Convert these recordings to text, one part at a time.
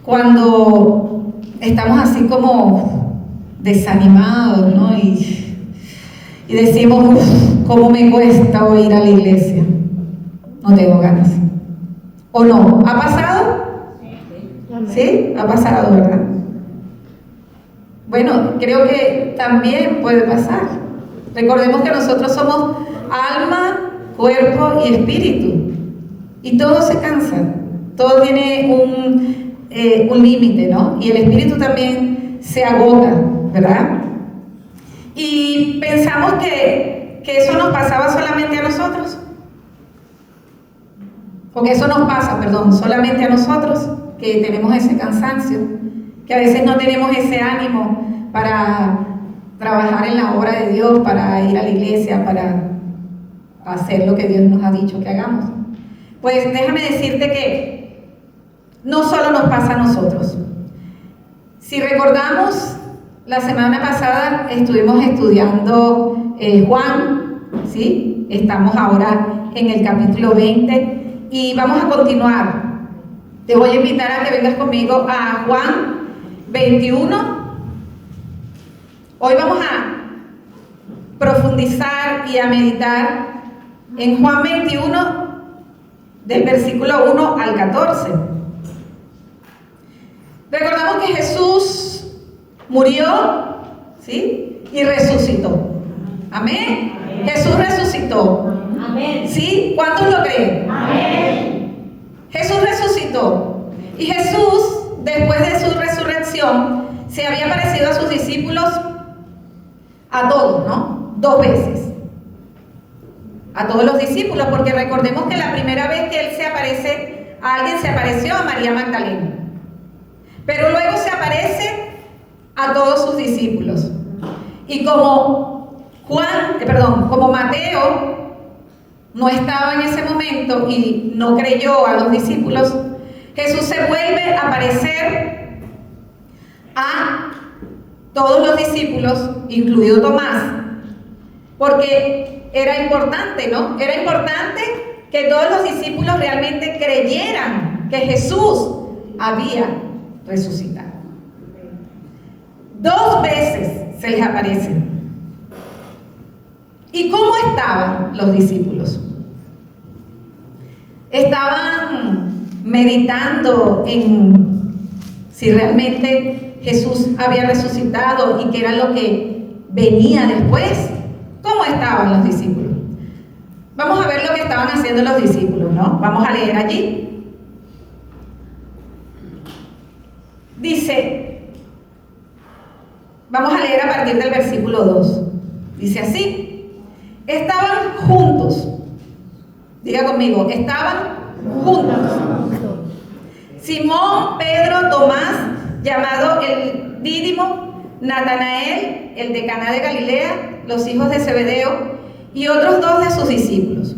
cuando estamos así como desanimados, ¿no? Y decimos, "Uf, ¿cómo me cuesta hoy ir a la iglesia? No tengo ganas". ¿O no? ¿Ha pasado? ¿Sí? Ha pasado, ¿verdad? Bueno, creo que también puede pasar. Recordemos que nosotros somos alma, cuerpo y espíritu. Y todo se cansa. Todo tiene un límite, ¿no? Y el espíritu también se agota, ¿verdad? Y pensamos que eso nos pasaba solamente a nosotros. Porque eso nos pasa, solamente a nosotros, que tenemos ese cansancio, que a veces no tenemos ese ánimo para trabajar en la obra de Dios, para ir a la iglesia, para hacer lo que Dios nos ha dicho que hagamos. Pues déjame decirte que no solo nos pasa a nosotros. Si recordamos, la semana pasada estuvimos estudiando Juan, ¿sí? Estamos ahora en el capítulo 20 y vamos a continuar. Te voy a invitar a que vengas conmigo a Juan 21. Hoy vamos a profundizar y a meditar en Juan 21, del versículo 1 al 14. Recordamos que Jesús murió, ¿sí? Y resucitó. Amén. Amén. Jesús resucitó. Amén. ¿Sí? ¿Cuántos lo creen? Amén. Jesús resucitó. Y Jesús, después de su resurrección, se había aparecido a sus discípulos, a todos, ¿no? 2 veces. A todos los discípulos, porque recordemos que la primera vez que Él se aparece a alguien, se apareció a María Magdalena. Pero luego se aparece a todos sus discípulos. Y como Mateo no estaba en ese momento y no creyó a los discípulos, Jesús se vuelve a aparecer a todos los discípulos, incluido Tomás, porque era importante, ¿no? Era importante que todos los discípulos realmente creyeran que Jesús había resucitado. 2 veces se les aparece. ¿Y cómo estaban los discípulos? Estaban meditando en si realmente Jesús había resucitado y qué era lo que venía después. ¿Cómo estaban los discípulos? Vamos a ver lo que estaban haciendo los discípulos, ¿no? Vamos a leer allí. Dice, vamos a leer a partir del versículo 2. Dice así: estaban juntos. Diga conmigo, estaban juntos. Simón, Pedro, Tomás, llamado el Dídimo, Natanael, el de Caná de Galilea, los hijos de Zebedeo, y otros 2 de sus discípulos.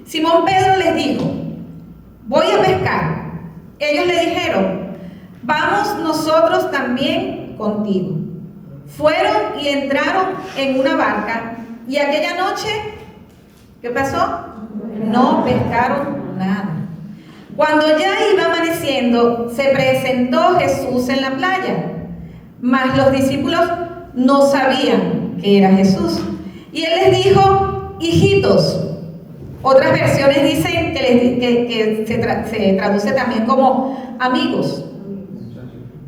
Simón Pedro les dijo: voy a pescar. Ellos le dijeron: vamos nosotros también contigo. Fueron y entraron en una barca, y aquella noche, ¿qué pasó? No pescaron nada. Cuando ya iba amaneciendo, se presentó Jesús en la playa, mas los discípulos no sabían que era Jesús. Y Él les dijo: hijitos. Otras versiones dicen que se traduce también como amigos.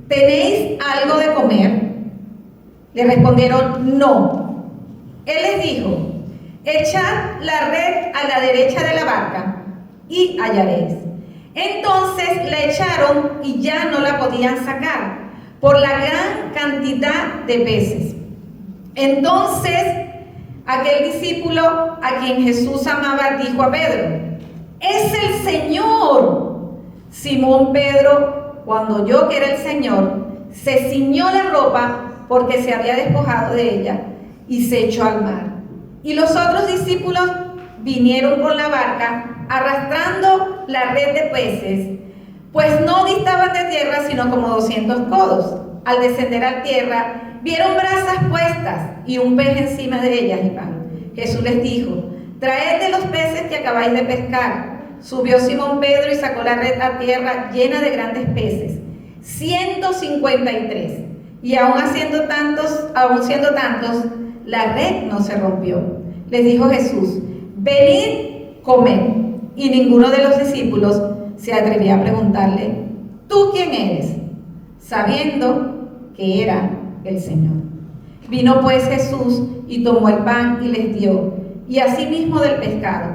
¿Tenéis algo de comer? Le respondieron: no. Él les dijo: echad la red a la derecha de la barca y hallaréis. Entonces la echaron y ya no la podían sacar por la gran cantidad de peces. Entonces aquel discípulo a quien Jesús amaba dijo a Pedro: ¡es el Señor! Simón Pedro, cuando oyó que era el Señor, se ciñó la ropa porque se había despojado de ella y se echó al mar. Y los otros discípulos vinieron con la barca arrastrando la red de peces, pues no distaban de tierra sino como 200 codos. Al descender a tierra, vieron brasas puestas y un pez encima de ellas y pan. Jesús les dijo: traed de los peces que acabáis de pescar. Subió Simón Pedro y sacó la red a tierra llena de grandes peces, 153. Y aún siendo tantos, la red no se rompió. Les dijo Jesús: venid, comed. Y ninguno de los discípulos se atrevía a preguntarle: ¿tú quién eres?, sabiendo que era el Señor. Vino pues Jesús y tomó el pan y les dio, y asimismo del pescado.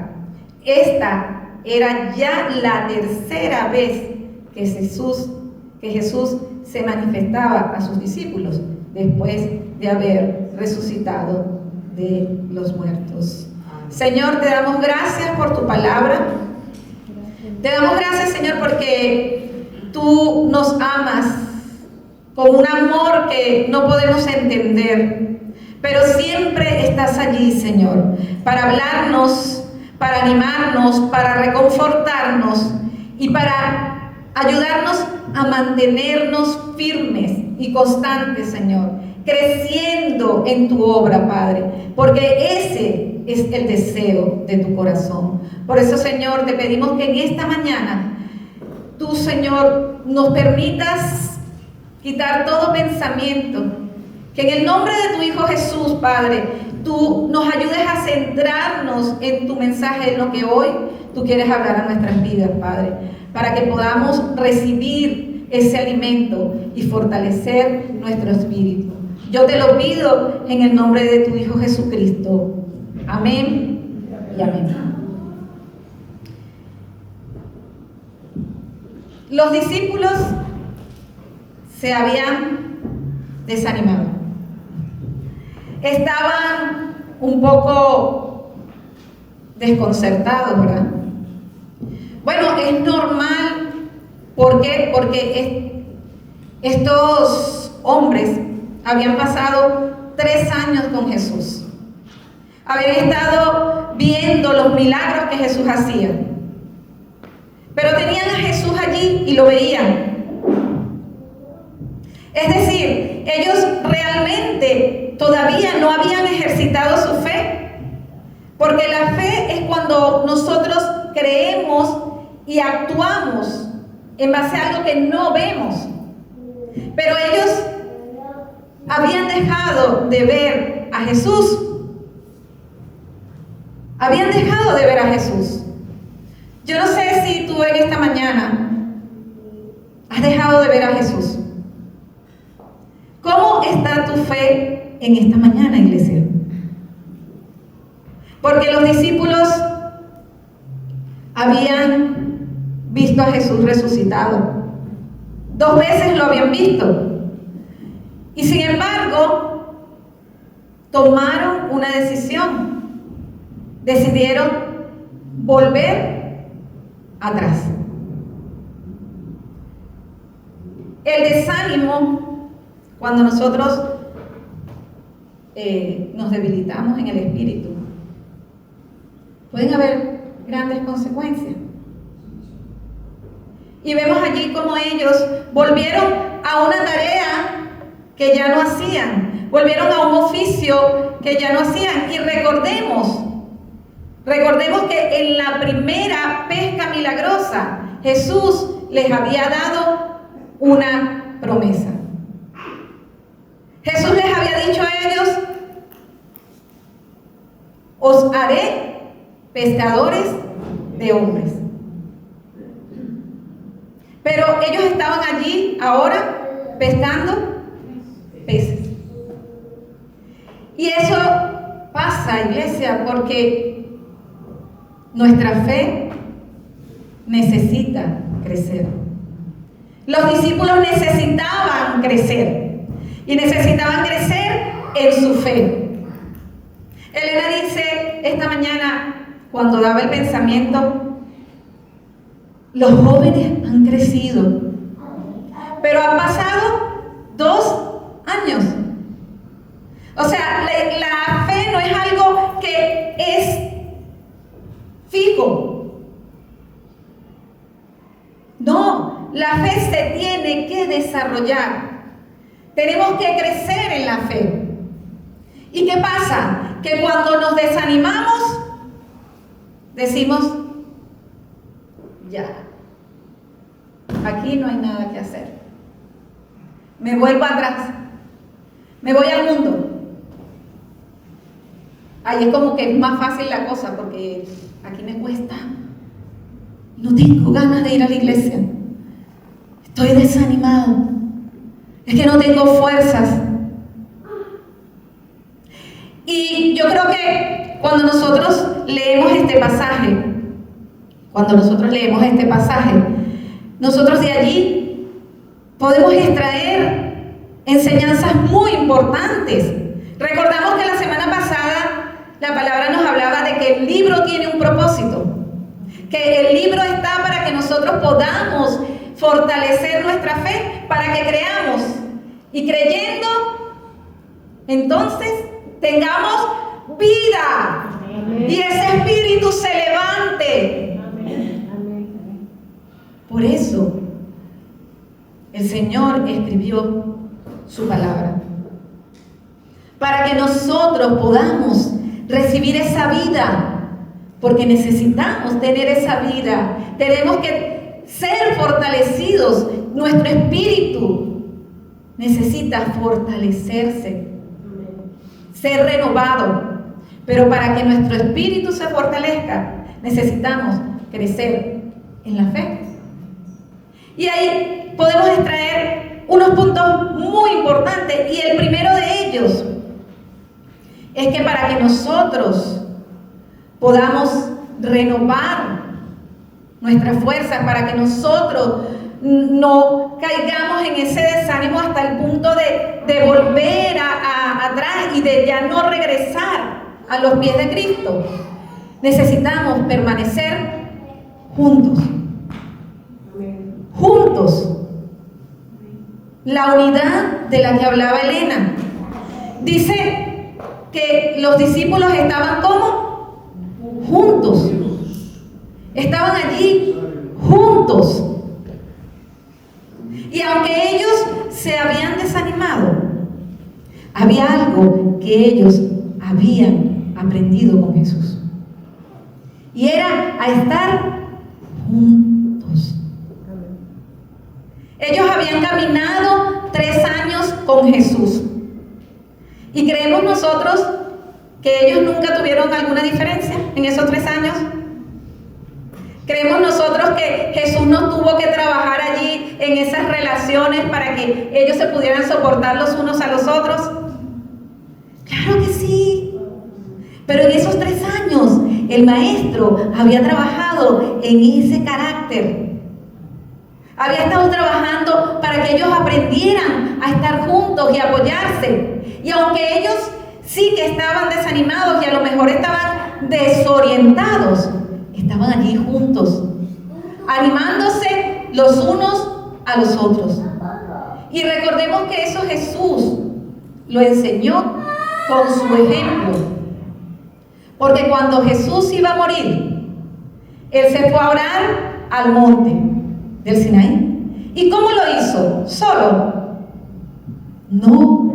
Esta era ya la tercera vez que Jesús se manifestaba a sus discípulos después de haber resucitado de los muertos. Señor, te damos gracias por tu palabra. Te damos gracias, Señor, porque tú nos amas con un amor que no podemos entender, pero siempre estás allí, Señor, para hablarnos, para animarnos, para reconfortarnos y para ayudarnos a mantenernos firmes y constantes, Señor, creciendo en tu obra, Padre, porque ese es el deseo de tu corazón. Por eso, Señor, te pedimos que en esta mañana tú, Señor, nos permitas quitar todo pensamiento, que en el nombre de tu Hijo Jesús, Padre, tú nos ayudes a centrarnos en tu mensaje, en lo que hoy tú quieres hablar a nuestras vidas, Padre, para que podamos recibir ese alimento y fortalecer nuestro espíritu. Yo te lo pido en el nombre de tu Hijo Jesucristo. Amén y amén. Los discípulos se habían desanimado. Estaban un poco desconcertados, ¿verdad? Bueno, es normal. ¿Por qué? Porque estos hombres habían pasado 3 años con Jesús. Habían estado viendo los milagros que Jesús hacía. Pero tenían a Jesús allí y lo veían. Es decir, ellos realmente todavía no habían ejercitado su fe. Porque la fe es cuando nosotros creemos y actuamos en base a algo que no vemos. Pero ellos habían dejado de ver a Jesús. Habían dejado de ver a Jesús. Yo no sé si tú en esta mañana has dejado de ver a Jesús. ¿Cómo está tu fe en esta mañana, iglesia? Porque los discípulos habían visto a Jesús resucitado. 2 veces lo habían visto. Y sin embargo, tomaron una decisión. Decidieron volver atrás. El desánimo, cuando nosotros nos debilitamos en el espíritu, pueden haber grandes consecuencias. Y vemos allí cómo ellos volvieron a una tarea que ya no hacían, volvieron a un oficio que ya no hacían. Y recordemos que en la primera pesca milagrosa Jesús les había dado una promesa. Jesús les había dicho a ellos: os haré pescadores de hombres. Pero ellos estaban allí ahora pescando peces. Y eso pasa, iglesia, porque nuestra fe necesita crecer. Los discípulos necesitaban crecer y necesitaban crecer en su fe. Elena dice esta mañana, cuando daba el pensamiento, los jóvenes han crecido, pero han pasado 2 años. O sea, la fe no es algo que es fijo. No, la fe se tiene que desarrollar. Tenemos que crecer en la fe. ¿Y qué pasa? Que cuando nos desanimamos, decimos: ya, aquí no hay nada que hacer. me vuelvo atrás, me voy al mundo. Ahí es como que es más fácil la cosa, porque aquí me cuesta. No tengo ganas de ir a la iglesia. Estoy desanimado. Es que no tengo fuerzas. Y yo creo que cuando nosotros leemos este pasaje, nosotros de allí podemos extraer enseñanzas muy importantes. Recordamos que la semana pasada la palabra nos hablaba de que el libro tiene un propósito, que el libro está para que nosotros podamos fortalecer nuestra fe, para que creamos, y creyendo, entonces tengamos vida. Amén. Y ese espíritu se levante. Amén. Por eso el Señor escribió su palabra, para que nosotros podamos recibir esa vida, porque necesitamos tener esa vida. Tenemos que ser fortalecidos. Nuestro espíritu necesita fortalecerse, ser renovado. Pero para que nuestro espíritu se fortalezca, necesitamos crecer en la fe. Y ahí podemos extraer unos puntos muy importantes, y el primero de ellos es que para que nosotros podamos renovar nuestras fuerzas, para que nosotros no caigamos en ese desánimo hasta el punto de volver atrás y de ya no regresar a los pies de Cristo, necesitamos permanecer juntos. Juntos. La unidad de la que hablaba Elena. Dice que los discípulos estaban ¿cómo? Juntos. Estaban allí juntos. Y aunque ellos se habían desanimado, había algo que ellos habían aprendido con Jesús. Y era a estar juntos. Ellos habían caminado 3 años con Jesús. ¿Y creemos nosotros que ellos nunca tuvieron alguna diferencia en esos 3 años? ¿Creemos nosotros que Jesús no tuvo que trabajar allí en esas relaciones para que ellos se pudieran soportar los unos a los otros? Claro que sí. Pero en esos 3 años el maestro había trabajado en ese carácter. Había estado trabajando para que ellos aprendieran a estar juntos y apoyarse. Y aunque ellos sí que estaban desanimados y a lo mejor estaban desorientados, estaban allí juntos, animándose los unos a los otros. Y recordemos que eso Jesús lo enseñó con su ejemplo. Porque cuando Jesús iba a morir, Él se fue a orar al monte del Sinaí. ¿Y cómo lo hizo? ¿Solo? No.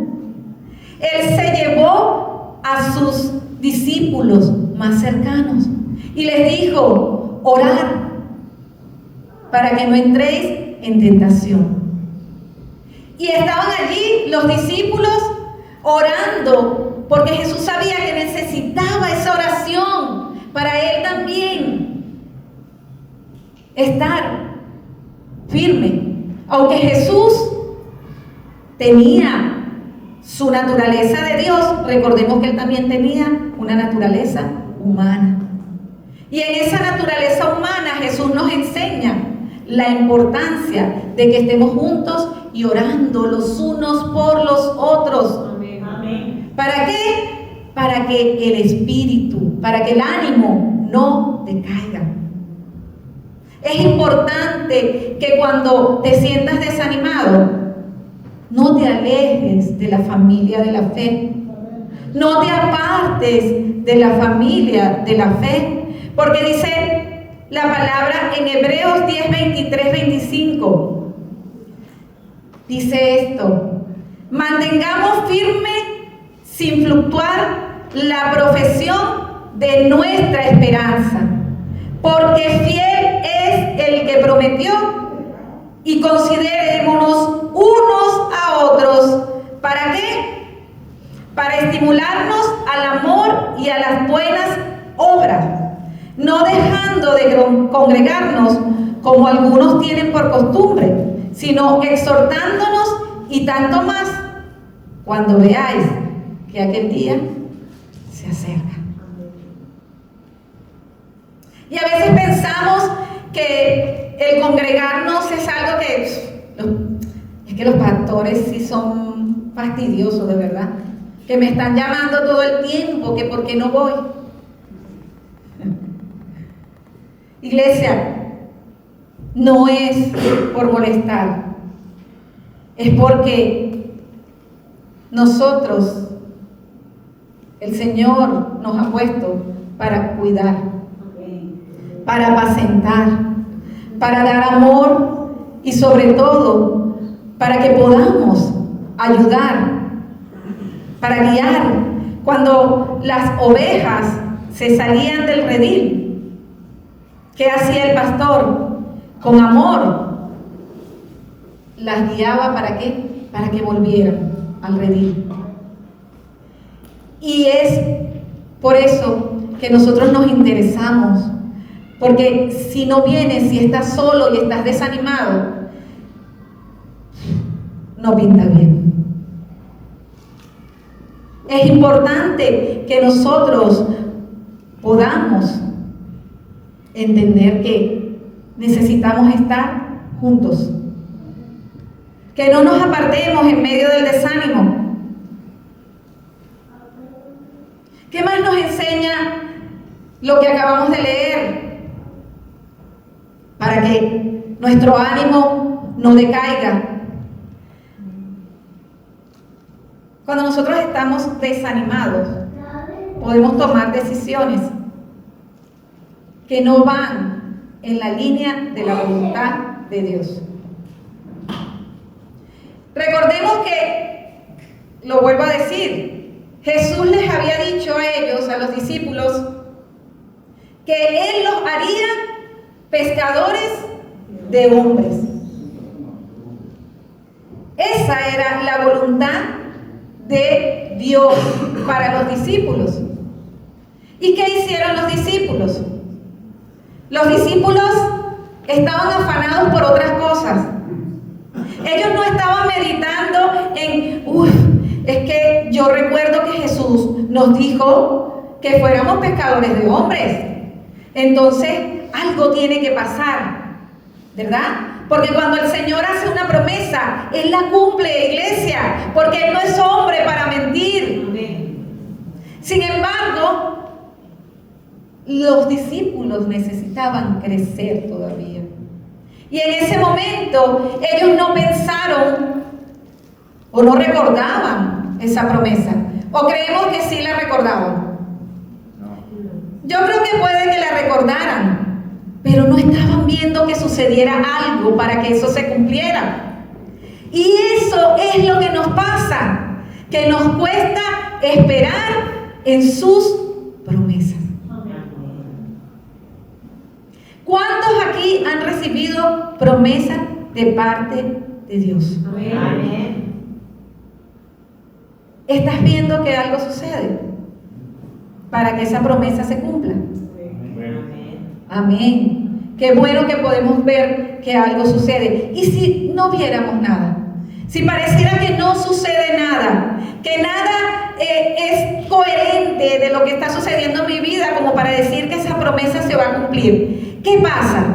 Él se llevó a sus discípulos más cercanos y les dijo: orad para que no entréis en tentación. Y estaban allí los discípulos orando, porque Jesús sabía que necesitaba esa oración para Él también estar firme. Aunque Jesús tenía su naturaleza de Dios, recordemos que Él también tenía una naturaleza humana. Y en esa naturaleza humana Jesús nos enseña la importancia de que estemos juntos y orando los unos por los otros. Amén. ¿Para qué? Para que el espíritu, para que el ánimo no decaiga. Es importante que cuando te sientas desanimado, no te alejes de la familia de la fe. No te apartes de la familia de la fe. Porque dice la palabra en Hebreos 10, 23, 25. Dice esto: mantengamos firme, sin fluctuar, la profesión de nuestra esperanza, porque fiel es el que prometió, y considerémonos unos a estimularnos al amor y a las buenas obras, no dejando de congregarnos como algunos tienen por costumbre, sino exhortándonos, y tanto más cuando veáis que aquel día se acerca. Y a veces pensamos que el congregarnos es algo que es que los pastores sí son fastidiosos, de verdad, que me están llamando todo el tiempo, que por qué no voy. Iglesia, no es por molestar, es porque nosotros, el Señor nos ha puesto para cuidar, para apacentar, para dar amor y sobre todo para que podamos ayudar, para guiar. Cuando las ovejas se salían del redil, ¿qué hacía el pastor? Con amor las guiaba. ¿Para qué? Para que volvieran al redil. Y es por eso que nosotros nos interesamos, porque si no vienes, si estás solo y estás desanimado, no pinta bien. Es importante que nosotros podamos entender que necesitamos estar juntos, que no nos apartemos en medio del desánimo. ¿Qué más nos enseña lo que acabamos de leer? Para que nuestro ánimo no decaiga. Cuando nosotros estamos desanimados, podemos tomar decisiones que no van en la línea de la voluntad de Dios. Recordemos que, lo vuelvo a decir, Jesús les había dicho a ellos, a los discípulos, que Él los haría pescadores de hombres. Esa era la voluntad de Dios para los discípulos. ¿Y qué hicieron los discípulos? Los discípulos estaban afanados por otras cosas. Ellos no estaban meditando en, es que yo recuerdo que Jesús nos dijo que fuéramos pescadores de hombres. Entonces, algo tiene que pasar, ¿verdad? Porque cuando el Señor hace una promesa, Él la cumple, iglesia, porque Él no es hombre para mentir. Sin embargo, los discípulos necesitaban crecer todavía. Y en ese momento, ellos no pensaron o no recordaban esa promesa. ¿O creemos que sí la recordaban? Yo creo que puede que la recordaran, pero no estaban viendo que sucediera algo para que eso se cumpliera. Y eso es lo que nos pasa, que nos cuesta esperar en sus promesas. ¿Cuántos aquí han recibido promesas de parte de Dios? Amén. ¿Estás viendo que algo sucede para que esa promesa se cumpla? Amén. Qué bueno que podemos ver que algo sucede. ¿Y si no viéramos nada? Si pareciera que no sucede nada, que nada es coherente de lo que está sucediendo en mi vida como para decir que esa promesa se va a cumplir. ¿Qué pasa?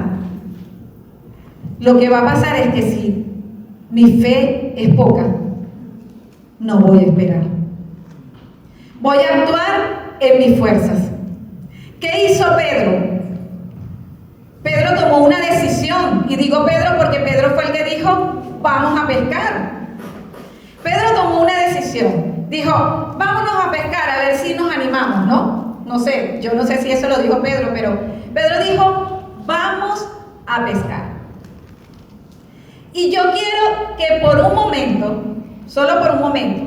Lo que va a pasar es que si mi fe es poca, no voy a esperar. Voy a actuar en mis fuerzas. ¿Qué hizo Pedro? Pedro tomó una decisión, y digo Pedro porque Pedro fue el que dijo, vamos a pescar. Pedro tomó una decisión, dijo, vámonos a pescar a ver si nos animamos, ¿no? No sé, yo no sé si eso lo dijo Pedro, pero Pedro dijo, vamos a pescar. Y yo quiero que por un momento, solo por un momento,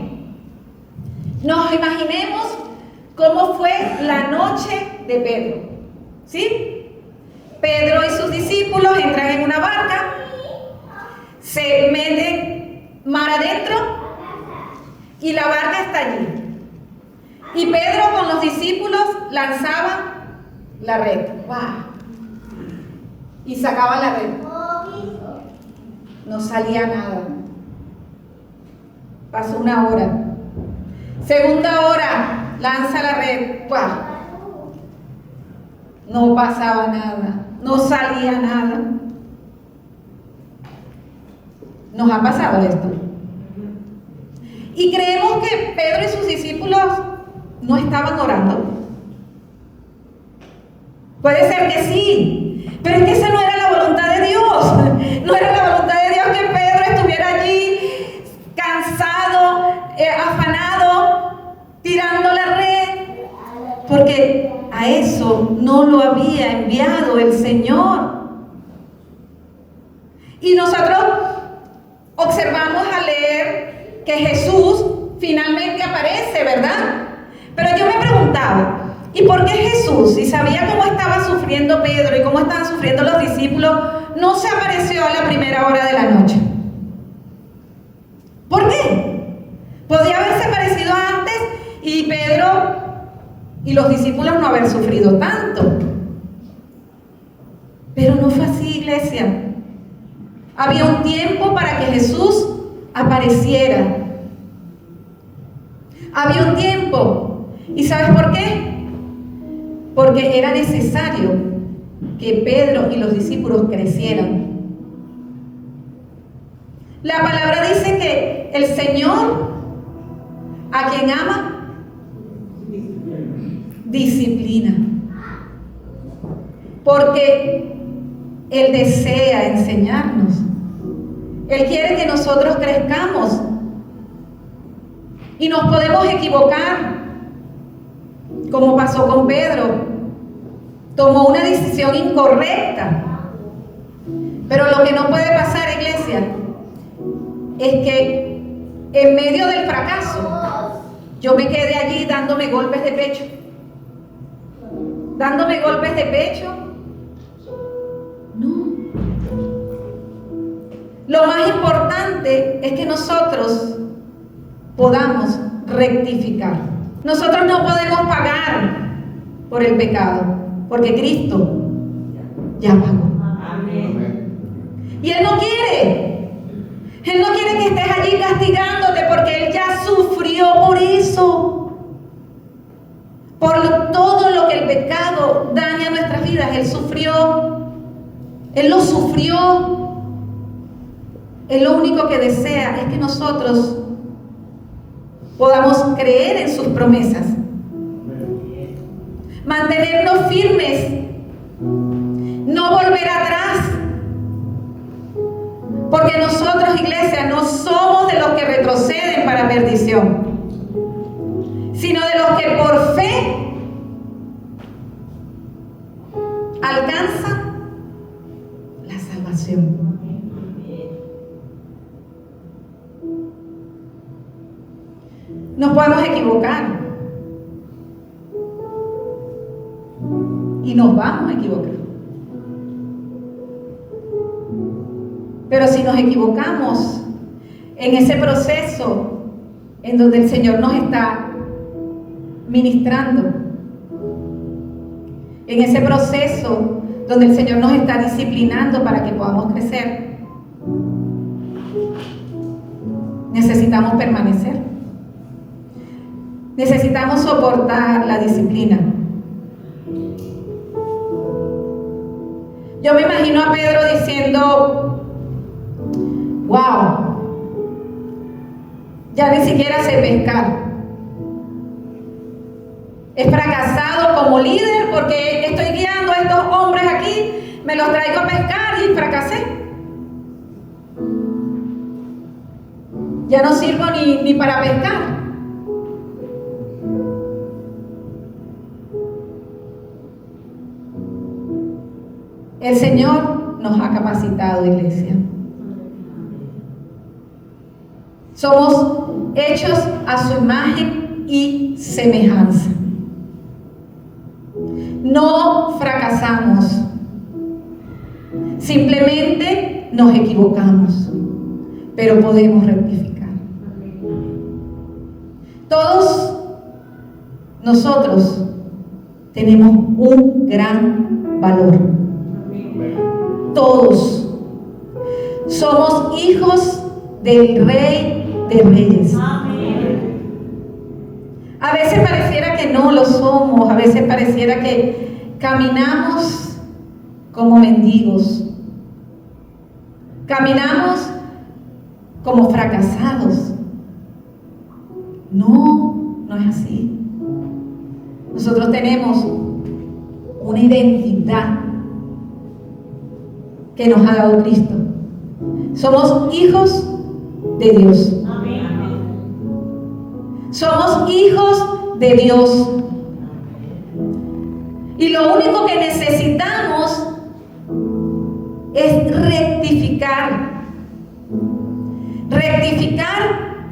nos imaginemos cómo fue la noche de Pedro, ¿sí? Pedro y sus discípulos entran en una barca, se meten mar adentro y la barca está allí. Y Pedro con los discípulos lanzaba la red. ¡Wow! Y sacaba la red. No salía nada. Pasó una hora. Segunda hora, lanza la red. ¡Wow! No pasaba nada. No salía nada. Nos ha pasado esto. Y creemos que Pedro y sus discípulos no estaban orando. Puede ser que sí, pero es que esa no era la voluntad de Dios. No era la voluntad de Dios que Pedro estuviera allí cansado, afanado, tirando la red, porque a eso no lo había enviado el Señor. Y nosotros observamos al leer que Jesús finalmente aparece, ¿verdad? Pero yo me preguntaba, ¿y por qué Jesús, si sabía cómo estaba sufriendo Pedro y cómo estaban sufriendo los discípulos, no se apareció a la primera hora de la noche? ¿Por qué? Podía haberse aparecido antes y Pedro y los discípulos no haber sufrido tanto. Pero no fue así, iglesia. Había un tiempo para que Jesús apareciera. Había un tiempo. ¿Y sabes por qué? Porque era necesario que Pedro y los discípulos crecieran. La palabra dice que el Señor, a quien ama, disciplina. Porque Él desea enseñarnos. Él quiere que nosotros crezcamos. Y nos podemos equivocar, como pasó con Pedro. Tomó una decisión incorrecta. Pero lo que no puede pasar, iglesia, es que en medio del fracaso yo me quedé allí dándome golpes de pecho. Dándome golpes de pecho. No. Lo más importante es que nosotros podamos rectificar. Nosotros no podemos pagar por el pecado, porque Cristo ya pagó. Amén. Y Él no quiere que estés allí castigándote, porque Él ya sufrió por eso. Por todo lo que el pecado daña a nuestras vidas, Él sufrió. Él lo sufrió. Él lo único que desea es que nosotros podamos creer en sus promesas, mantenernos firmes, no volver atrás, porque nosotros, iglesia, no somos de los que retroceden para perdición, sino de los que por fe alcanzan la salvación. Nos podemos equivocar y nos vamos a equivocar, pero si nos equivocamos en ese proceso en donde el Señor nos está ministrando, en ese proceso donde el Señor nos está disciplinando para que podamos crecer, necesitamos permanecer. Necesitamos soportar la disciplina. Yo me imagino a Pedro diciendo, wow, ya ni siquiera sé pescar. He fracasado como líder porque estoy guiando a estos hombres aquí, me los traigo a pescar y fracasé. Ya no sirvo ni para pescar. El Señor nos ha capacitado, iglesia. Somos hechos a su imagen y semejanza. No fracasamos. Simplemente nos equivocamos, pero podemos rectificar. Todos nosotros tenemos un gran valor. Todos somos hijos del Rey de Reyes. A veces pareciera que no lo somos, a veces pareciera que caminamos como mendigos, caminamos como fracasados. No es así. Nosotros tenemos una identidad que nos ha dado Cristo. Somos hijos de Dios. Somos hijos de Dios. Y lo único que necesitamos es rectificar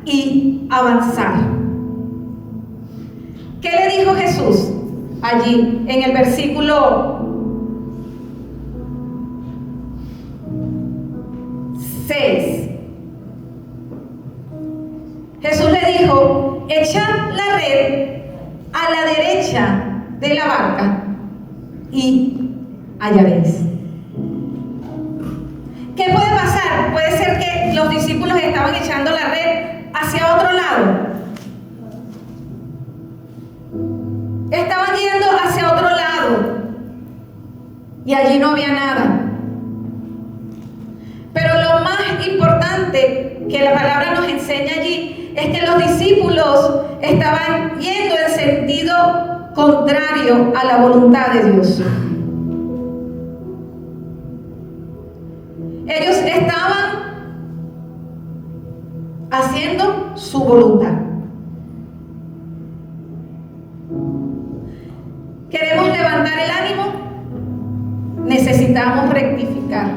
y avanzar. ¿Qué le dijo Jesús allí en el versículo 6? Jesús le dijo: echad la red a la derecha de la barca y hallaréis. ¿Qué puede pasar? Puede ser que los discípulos estaban echando la red hacia otro lado. Estaban yendo hacia otro lado y allí no había nada. Pero lo más importante que la palabra nos enseña allí es que los discípulos estaban yendo en sentido contrario a la voluntad de Dios. Ellos estaban haciendo su voluntad. ¿Queremos levantar el ánimo? Necesitamos rectificar.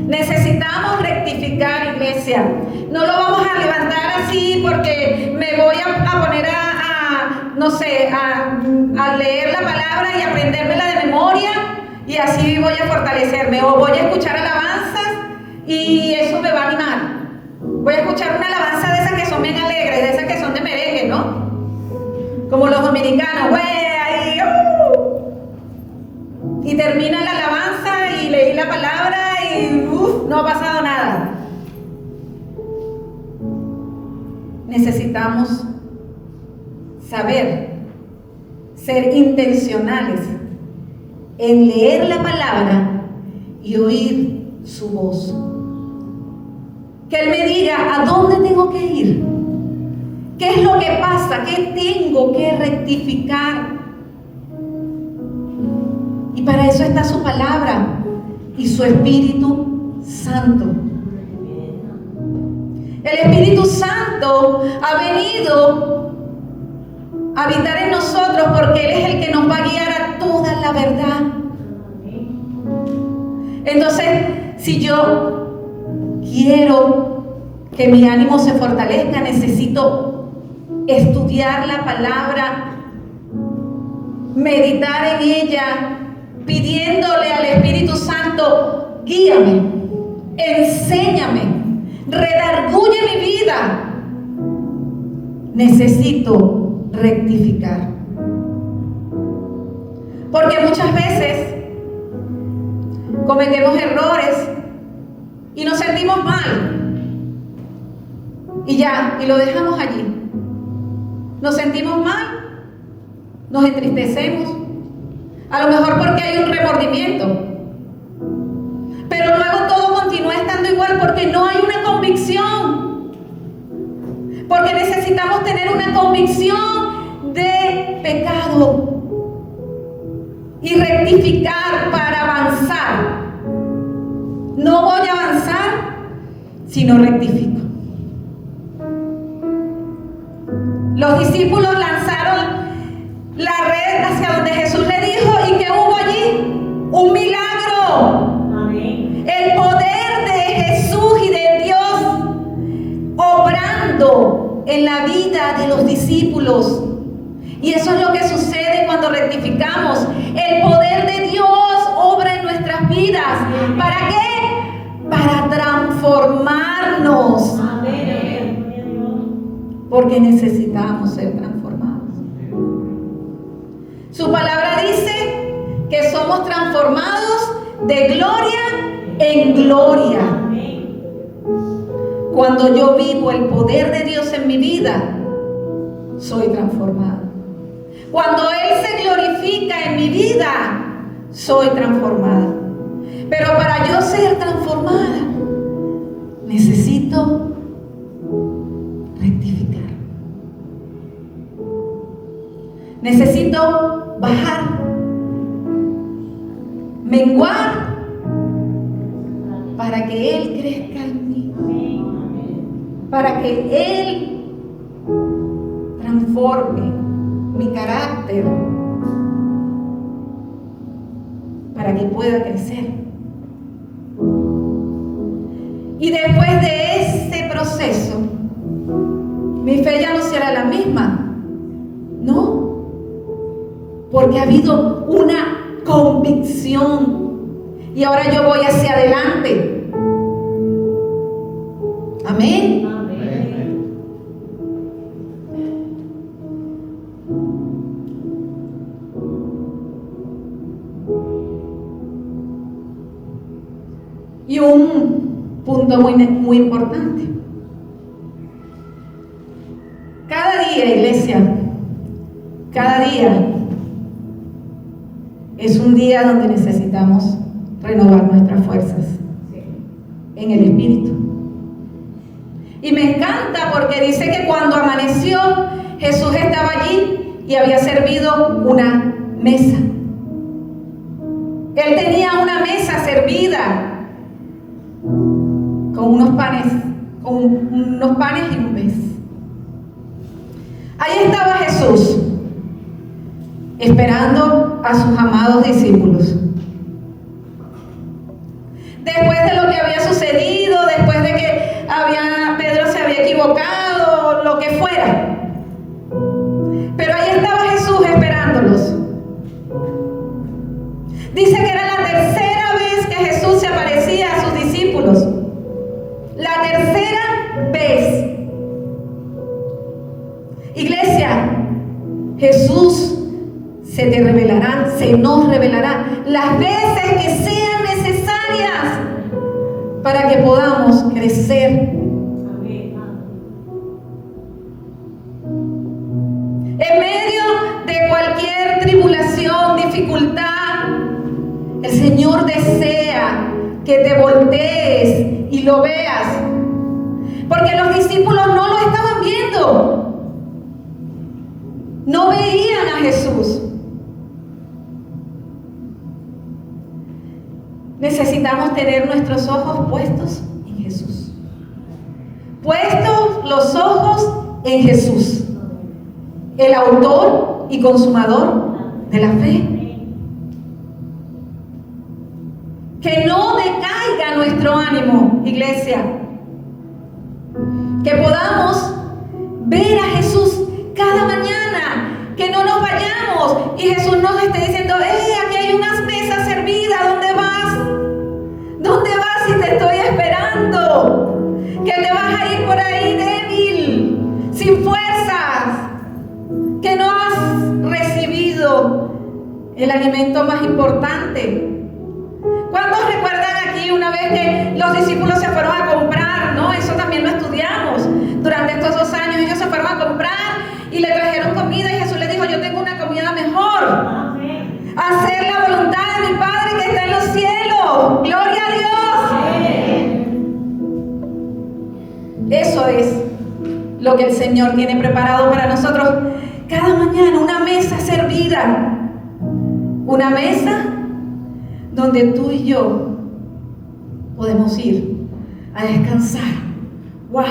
Necesitamos rectificar, iglesia. No lo vamos a levantar así porque me voy a poner a leer la palabra y aprendérmela de memoria y así voy a fortalecerme, o voy a escuchar alabanzas y eso me va a animar. Voy a escuchar una alabanza de esas que son bien alegres, de esas que son de merengue, ¿no? Como los dominicanos, güey, ahí, y termina la alabanza y leí la palabra y no ha pasado nada. Necesitamos saber, ser intencionales en leer la palabra y oír su voz. Que Él me diga a dónde tengo que ir, qué es lo que pasa, qué tengo que rectificar. Y para eso está su palabra y su Espíritu Santo. El Espíritu Santo ha venido a habitar en nosotros porque Él es el que nos va a guiar a toda la verdad. Entonces, si yo quiero que mi ánimo se fortalezca, necesito estudiar la palabra, meditar en ella, pidiéndole al Espíritu Santo: guíame, enséñame, redarguye mi vida. Necesito rectificar. Porque muchas veces cometemos errores y nos sentimos mal y ya, y lo dejamos allí. Nos sentimos mal, nos entristecemos, a lo mejor porque hay un remordimiento, pero luego todo continúa estando igual porque no hay una convicción, porque necesitamos tener una convicción de pecado y rectificar para avanzar. No voy a avanzar si no rectifico. Los discípulos lanzaron la red hacia donde Jesús le dijo, y que hubo allí un milagro. Amén. El poder de Jesús y de Dios obrando en la vida de los discípulos. Y eso es lo que sucede cuando rectificamos. El poder de Dios obra en nuestras vidas. ¿Para qué? Para transformarnos. Amén. Porque necesitamos ser transformados. somos transformados de gloria en gloria. Cuando yo vivo el poder de Dios en mi vida, soy transformada. Cuando Él se glorifica en mi vida, soy transformada. Pero para yo ser transformada, necesito rectificar. Necesito bajar, menguar, para que Él crezca en mí. Para que Él transforme mi carácter, para que pueda crecer. Y después de ese proceso, mi fe ya no será la misma, ¿no? Porque ha habido una convicción y ahora yo voy hacia adelante. Amén. Y un punto muy importante. Cada día, iglesia, cada día es un día donde necesitamos renovar nuestras fuerzas en el Espíritu. Y me encanta porque dice que cuando amaneció, Jesús estaba allí y había servido una mesa. Él tenía una mesa servida con unos panes y un pez. Ahí estaba Jesús, esperando a sus amados discípulos. Después de lo que había sucedido, después de que Pedro se había equivocado, lo que fuera. Pero ahí estaba Jesús esperándolos. Dice que era la tercera vez que Jesús se aparecía a sus discípulos. La tercera vez. Iglesia, Jesús se te revelará, se nos revelará las veces que sean necesarias para que podamos crecer. En medio de cualquier tribulación, dificultad, el Señor desea que te voltees y lo veas, porque los discípulos no lo estaban viendo, no veían a Jesús. Necesitamos tener nuestros ojos puestos en Jesús, puestos los ojos en Jesús, el autor y consumador de la fe. Que no decaiga nuestro ánimo, iglesia. Que podamos ver a Jesús cada mañana. Que no nos vayamos y Jesús nos esté diciendo: aquí hay unas mesas servidas, ¿dónde vas? ¿Dónde vas si te estoy esperando? Que te vas a ir por ahí débil, sin fuerzas, que no has recibido el alimento más importante. ¿Cuántos recuerdan aquí una vez que los discípulos se fueron a comprar? ¿No? Eso también lo estudiamos durante estos 2 años. Ellos se fueron a comprar y le trajeron comida y Jesús les dijo: yo tengo una comida mejor. Amén. Hacer la voluntad de mi Padre que está en los cielos. ¡Gloria a Dios! Amén. Eso es lo que el Señor tiene preparado para nosotros cada mañana. Una mesa servida. Una mesa donde tú y yo podemos ir a descansar. ¡Wow!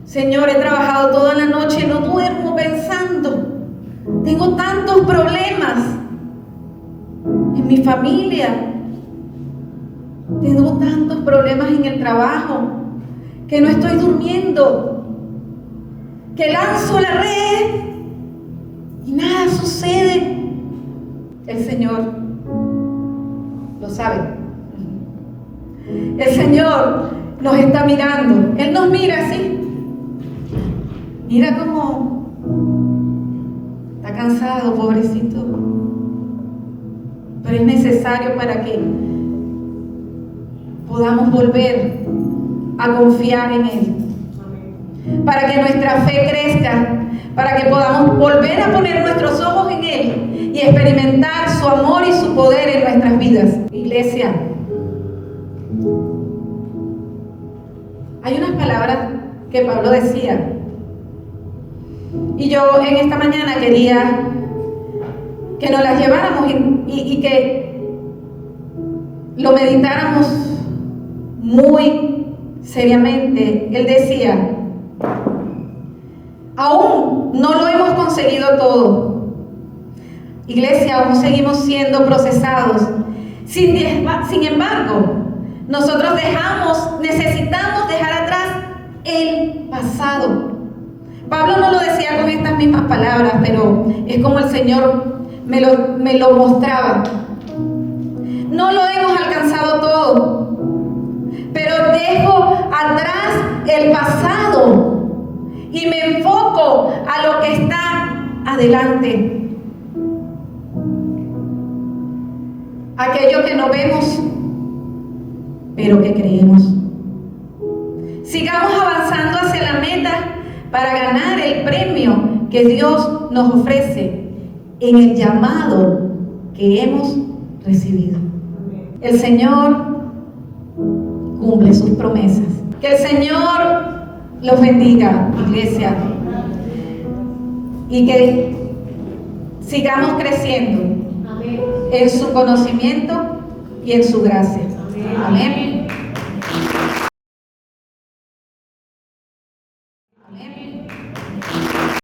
Señor, he trabajado toda la noche, no duermo pensando. Tengo tantos problemas en mi familia. Tengo tantos problemas en el trabajo que no estoy durmiendo. Que lanzo la red y nada sucede. El Señor lo sabe. El Señor nos está mirando. Él nos mira así. Mira cómo está cansado, pobrecito. pero es necesario para que podamos volver a confiar en Él, para que nuestra fe crezca, para que podamos volver a poner nuestros ojos en Él y experimentar su amor y su poder en nuestras vidas. Iglesia, hay unas palabras que Pablo decía, y yo en esta mañana quería que nos las lleváramos y que lo meditáramos muy seriamente. Él decía: aún no lo hemos conseguido todo. Iglesia, aún seguimos siendo procesados. Sin embargo, nosotros necesitamos dejar atrás el pasado. Pablo no lo decía con estas mismas palabras, pero es como el Señor me lo mostraba. No lo hemos alcanzado todo, pero dejo atrás el pasado y me enfoco a lo que está adelante. Aquello que no vemos, pero que creemos. Sigamos avanzando hacia la meta para ganar el premio que Dios nos ofrece en el llamado que hemos recibido. El Señor cumple sus promesas. Que el Señor los bendiga, iglesia, y que sigamos creciendo en su conocimiento y en su gracia. Amén. Amén.